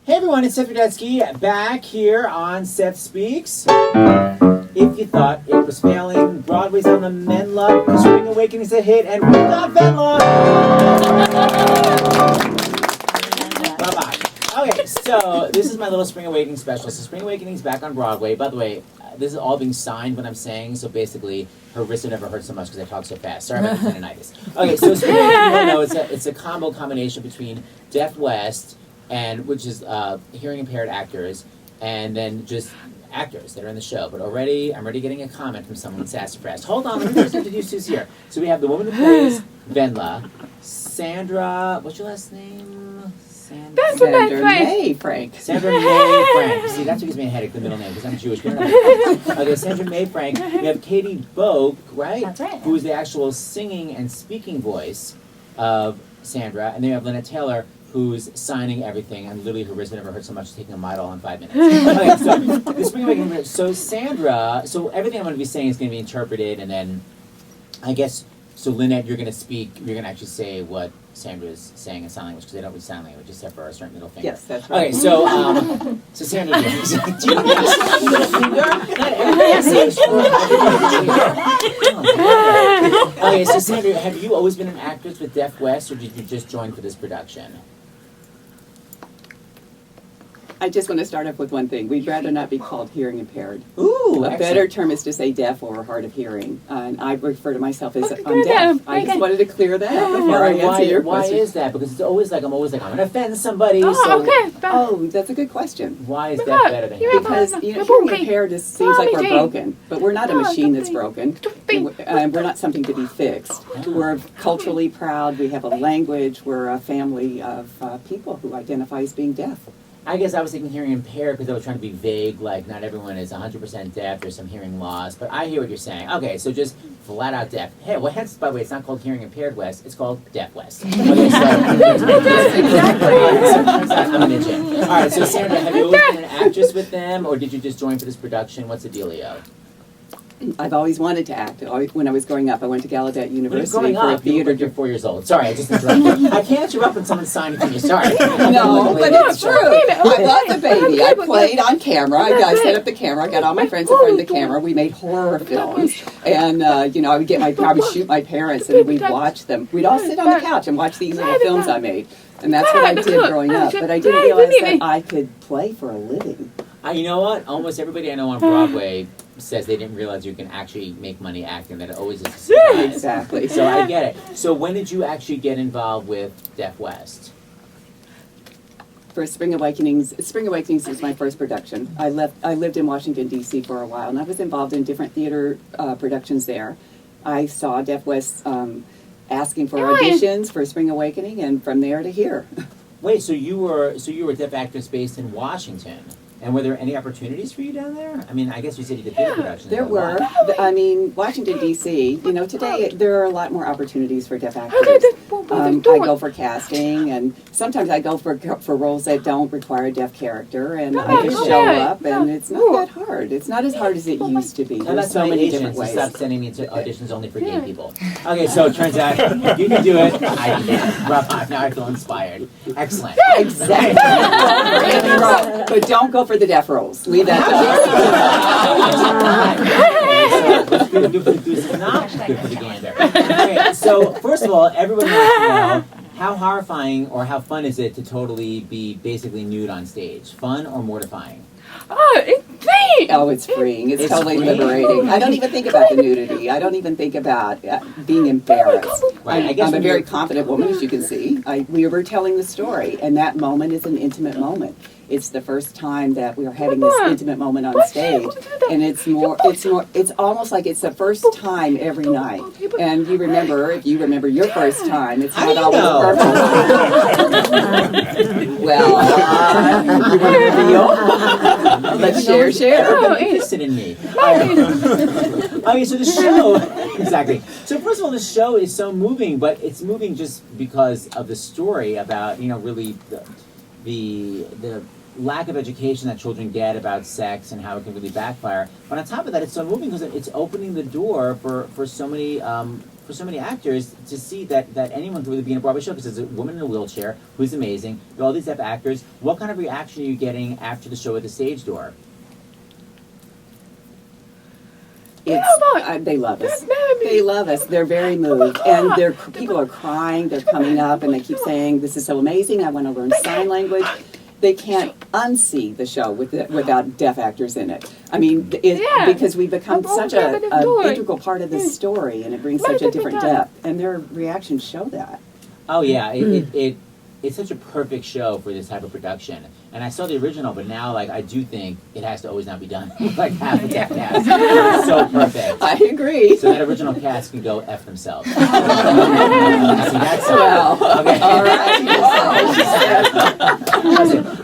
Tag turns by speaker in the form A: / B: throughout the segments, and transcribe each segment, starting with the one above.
A: Hey everyone, it's Seth Rudetsky back here on Seth Speaks. If you thought it was failing, Broadway's on the Wendla, the Spring Awakening's a hit, and we got Wendla! Bye-bye. Okay, so this is my little Spring Awakening special. So Spring Awakening's back on Broadway. By the way, this is all being signed when I'm saying, so basically, her wrists have never hurt so much because I talk so fast. Sorry about the tendinitis. Okay, so Spring Awakening, you know, it's a combination between Deaf West, and which is hearing impaired actors, and then just actors that are in the show. But already, I'm already getting a comment from someone in Sassafras. Hold on, let me first introduce who's here. So we have the woman who plays Wendla, Sandra, what's your last name?
B: Sandra Mae Frank.
A: Sandra Mae Frank. See, that's what gives me a headache, the middle name, because I'm Jewish. Okay, Sandra Mae Frank. We have Katie Boeck, right?
C: That's right.
A: Who is the actual singing and speaking voice of Sandra. And then we have Lynette Taylor, who's signing everything, and literally her wrist never hurt so much as taking a Midol in 5 minutes. Okay, so the Spring Awakening. So Sandra, so everything I'm going to be saying is going to be interpreted, and then I guess, so Lynette, you're going to speak, you're going to actually say what Sandra's saying in sign language, because they don't read sign language except for our certain middle finger.
B: Yes, that's right.
A: Okay, so Sandra, do you middle finger? Not everybody says Okay, so Sandra, have you always been an actress with Deaf West, or did you just join for this production?
B: I just want to start off with one thing. We'd rather not be called hearing impaired.
A: Ooh,
B: A better term is to say deaf or hard of hearing. And I refer to myself as I'm deaf. I just wanted to clear that up before I answer your question.
A: Why is that? Because it's always like, I'm going to offend somebody.
B: Oh, that's a good question.
A: Why is that better than hearing?
B: Because hearing impaired just seems like we're broken. But we're not a machine that's broken. We're not something to be fixed. We're culturally proud. We have a language. We're a family of people who identify as being deaf.
A: I guess I was thinking hearing impaired because I was trying to be vague, like not everyone is 100% deaf, there's some hearing loss, but I hear what you're saying. Okay, so just flat out deaf. Hey, well, hence, by the way, it's not called hearing impaired West, it's called Deaf West. Okay, so, I'm an idiot. All right, so Sandra, have you always been an actress with them, or did you just join for this production? What's the dealio?
B: I've always wanted to act. When I was growing up, I went to Gallaudet University
A: Growing
B: for a
A: up, you
B: theater.
A: look like you're 4 years old. Sorry, I just interrupted. I can't interrupt when someone's signing to me. Sorry.
B: No, but it's true. I was a baby. I played on camera. I set up the camera. I got all my friends in front of the camera. We made horror films, and I would shoot my parents, and we'd watch them. We'd all sit on the couch and watch these little films I made, and that's what I did growing up. But I didn't realize that I could play for a living.
A: You know what? Almost everybody I know on Broadway says they didn't realize you can actually make money acting, that it always is a surprise.
B: Exactly.
A: So I get it. So when did you actually get involved with Deaf West?
B: For Spring Awakenings was my first production. I lived in Washington, D.C. for a while, and I was involved in different theater productions there. I saw Deaf West asking for auditions for Spring Awakening, and from there to here.
A: Wait, so you were a deaf actress based in Washington? And were there any opportunities for you down there? I mean, I guess you said you did theater productions.
B: There were. I mean, Washington, D.C., today there are a lot more opportunities for deaf actors. I go for casting, and sometimes I go for roles that don't require a deaf character, and I just show up, and it's not that hard. It's not as hard as it used to be. There's so many different ways.
A: Stop sending me to auditions only for gay people. Okay, so it turns out you can do it. I can. Rough. Now I feel inspired. Excellent.
B: Exactly. But don't go for the deaf roles. Leave that to us.
A: Good for the goose is not good for the gander. Okay, so first of all, everyone wants to know, how horrifying or how fun is it to totally be basically nude on stage? Fun or mortifying?
C: Oh, it's freeing!
B: Oh, it's freeing. It's totally liberating. I don't even think about the nudity. I don't even think about being embarrassed.
A: Right,
B: I'm a very confident woman, as you can see. We were telling the story, and that moment is an intimate moment. It's the first time that we are having this intimate moment on stage, and it's almost like it's the first time every night. And if you remember your first time, it's not always perfect. Well, you want to reveal? Let's share.
A: You're interested in me. Okay, so the show, exactly. So first of all, the show is so moving, but it's moving just because of the story about, really the lack of education that children get about sex and how it can really backfire. But on top of that, it's so moving because it's opening the door for so many for so many actors to see that anyone can really be in a Broadway show, because there's a woman in a wheelchair who's amazing. There are all these deaf actors. What kind of reaction are you getting after the show at the stage door?
B: They love us. They love us. They're very moved, and people are crying. They're coming up, and they keep saying, "This is so amazing. I want to learn sign language." They can't unsee the show without deaf actors in it. I mean, because we've become such an integral part of this story, and it brings such a different depth, and their reactions show that.
A: Oh yeah, it's such a perfect show for this type of production. And I saw the original, but now, like, I do think it has to always not be done with, like, half a deaf cast. It's so perfect.
B: I agree.
A: So that original cast can go F themselves. See, that's
B: well.
A: Okay.
B: All right.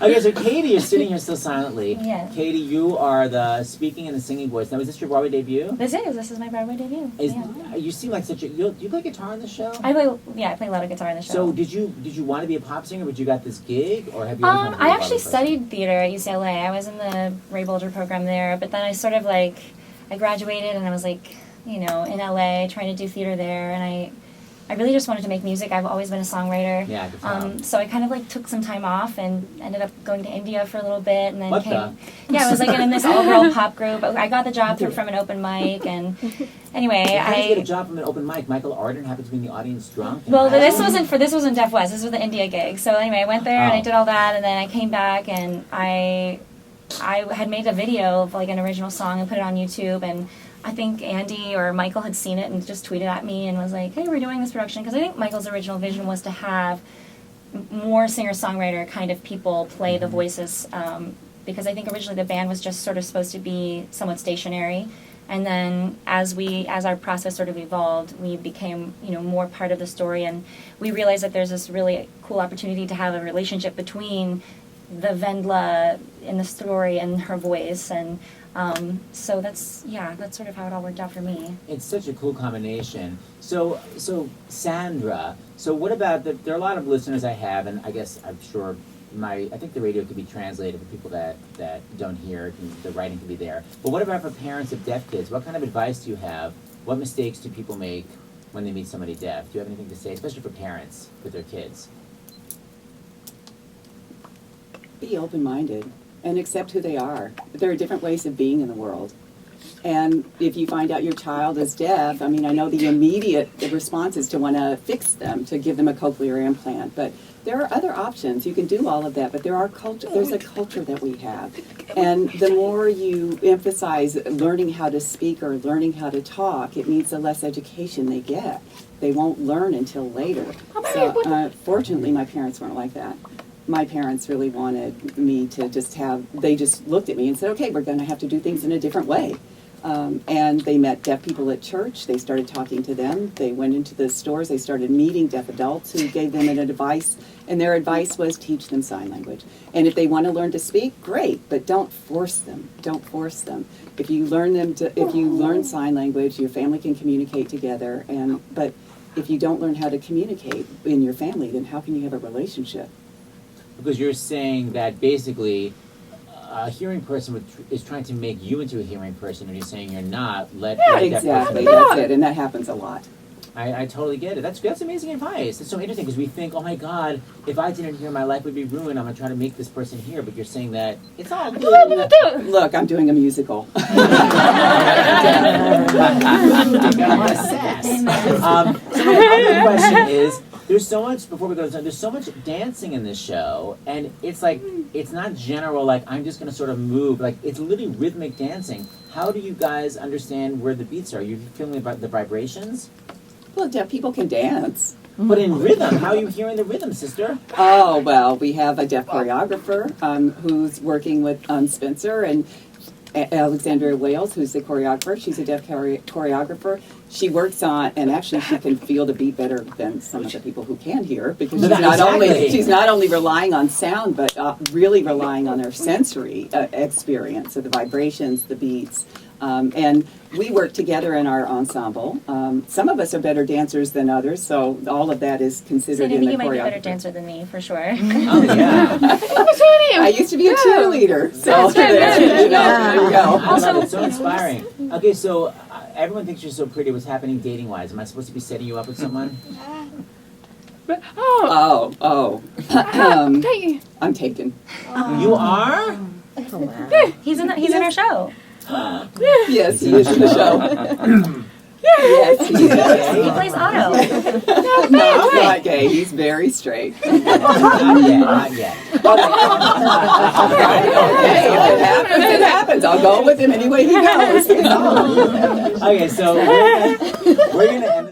A: Okay, so Katie, you're sitting here still silently.
D: Yeah.
A: Katie, you are the speaking and the singing voice. Now, is this your Broadway debut?
D: This is my Broadway debut.
A: You seem like such a. Do you play guitar in the show?
D: I play a lot of guitar in the show.
A: So did you want to be a pop singer, but you got this gig, or have you?
D: I actually studied theater at UCLA. I was in the Ray Bolger program there, but then I sort of I graduated and I was in LA trying to do theater there, and I really just wanted to make music. I've always been a songwriter.
A: Yeah, I could tell.
D: So I kind of took some time off and ended up going to India for a little bit, and then
A: I
D: was in this all-girl pop group. I got the job from an open mic, and anyway,
A: How did you get a job from an open mic? Michael Arden happened to be in the audience drunk.
D: Well, this wasn't Deaf West. This was the India gig. So anyway, I went there and I did all that, and then I came back and I had made a video of an original song and put it on YouTube, and I think Andy or Michael had seen it and just tweeted at me and was like, "Hey, we're doing this production," because I think Michael's original vision was to have more singer-songwriter kind of people play the voices, because I think originally the band was just sort of supposed to be somewhat stationary. And then as our process sort of evolved, we became, more part of the story, and we realized that there's this really cool opportunity to have a relationship between the Wendla in the story and her voice, and so that's sort of how it all worked out for me.
A: It's such a cool combination. So Sandra, so what about there are a lot of listeners I have, and I guess I'm sure I think the radio could be translated for people that don't hear, the writing could be there. But what about for parents of deaf kids? What kind of advice do you have? What mistakes do people make when they meet somebody deaf? Do you have anything to say, especially for parents with their kids?
B: Be open-minded and accept who they are. There are different ways of being in the world. And if you find out your child is deaf, I know the immediate response is to want to fix them, to give them a cochlear implant. But there are other options. You can do all of that, but there's a culture that we have. And the more you emphasize learning how to speak or learning how to talk, it means the less education they get. They won't learn until later. So fortunately, my parents weren't like that. My parents really wanted me to they just looked at me and said, "Okay, we're going to have to do things in a different way." And they met deaf people at church. They started talking to them. They went into the stores. They started meeting deaf adults who gave them an advice. And their advice was teach them sign language. And if they want to learn to speak, great, but don't force them. Don't force them. If you learn sign language, your family can communicate together. But if you don't learn how to communicate in your family, then how can you have a relationship?
A: Because you're saying that basically a hearing person is trying to make you into a hearing person, and you're saying you're not.
B: Exactly. That's it, and that happens a lot.
A: I totally get it. That's amazing advice. It's so interesting because we think, oh my God, if I didn't hear, my life would be ruined. I'm going to try to make this person hear. But you're saying that it's all good.
B: Look, I'm doing a musical.
A: Got a lot of sass. So my other question is, there's so much, before we go to there's so much dancing in this show, and it's not general, I'm just going to sort of move. It's literally rhythmic dancing. How do you guys understand where the beats are? Are you feeling about the vibrations?
B: Well, deaf people can dance.
A: But in rhythm, how are you hearing the rhythm, sister?
B: Oh, well, we have a deaf choreographer who's working with Spencer, and Alexandria Wales, who's the choreographer. She's a deaf choreographer. She works on, and actually she can feel the beat better than some of the people who can hear, because she's not only relying on sound, but really relying on their sensory experience, so the vibrations, the beats. And we work together in our ensemble. Some of us are better dancers than others, so all of that is considered in the choreography.
D: You might be a better dancer than me, for sure.
A: Oh, yeah.
B: I used to be a cheerleader, so
D: That's right.
B: there you go.
A: I love it. So inspiring. Okay, so everyone thinks you're so pretty. What's happening dating wise? Am I supposed to be setting you up with someone?
B: I'm taken.
A: You are?
D: He's in our show.
B: Yes, he is in the show. Yes, he is.
D: He plays Otto.
B: No, he's not gay. He's very straight.
A: Not yet.
B: Okay, if it happens, it happens. I'll go with him any way he goes.
A: Okay, so we're gonna end this.